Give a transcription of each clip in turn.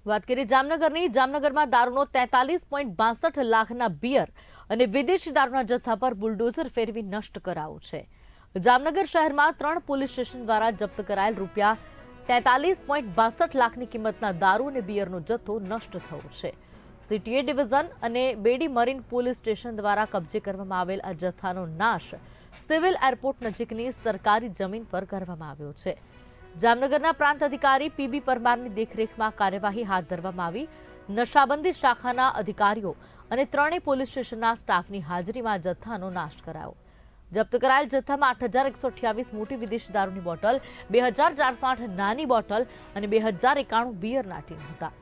વાત કરીએ જામનગરની જામનગરમાં દારૂનો 43.62 લાખના બિયર અને વિદેશી દારૂના જથ્થા પર બુલડોઝર ફેરવી નષ્ટ કરાયો છે। જામનગર શહેરમાં 3 પોલીસ સ્ટેશન દ્વારા જપ્ત કરાયેલ રૂપિયા 43.62 લાખની કિંમતના દારૂ અને બિયરનો જથ્થો નષ્ટ થયો છે। સિટી એ ડિવિઝન અને બેડી મરીન પોલીસ સ્ટેશન દ્વારા કબજે કરવામાં આવેલ આ જથ્થાનો નાશ સિવિલ એરપોર્ટ નજીકની સરકારી જમીન પર કરવામાં આવ્યો છે। જામનગરના પ્રાંત અધિકારી પીબી પરમારની દેખરેખમાં કાર્યવાહી હાથ ધરવામાં આવી। નશાબંધી શાખાના અધિકારીઓ અને 3 પોલીસ સ્ટેશનના સ્ટાફની હાજરીમાં જથ્થાનો નાશ કરાયો। જપ્ત કરાયેલ જથ્થામાં 8128 મોટી વિદેશી દારૂની બોટલ, 2408 નાની બોટલ અને 2091 બિયરના ટીન હતા।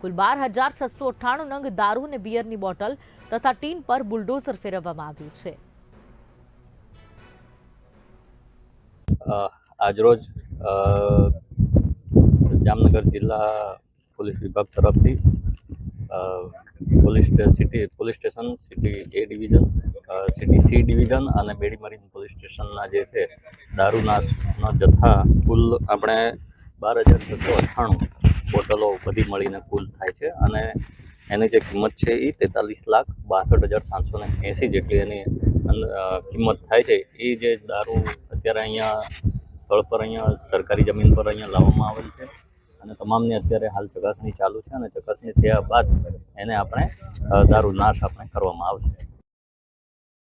કુલ 12698 નંગ દારૂ અને બિયરની બોટલ તથા ટીન પર બુલડોઝર ફેરવવામાં આવ્યું છે। આજરોજ જામનગર જિલ્લા પોલીસ વિભાગ તરફથી પોલીસ સ્ટેશન સિટી એ ડિવિઝન, સિટી સી ડિવિઝન અને બેડી મરીન પોલીસ સ્ટેશનના જે છે દારૂના જથ્થા કુલ આપણે 12698 બોટલો બધી મળીને કુલ થાય છે અને એની જે કિંમત છે એ 43,62,780 જેટલી એની કિંમત થાય છે। એ જે દારૂ અત્યારે અહીંયા સ્થળ પર અહીંયા સરકારી જમીન પર અહીંયા લાવવામાં આવેલ છે અને તમામની અત્યારે હાલ ચકાસણી ચાલુ છે અને ચકાસણી થયા બાદ એને આપણે દારૂ નાશ આપણે કરવામાં આવશે।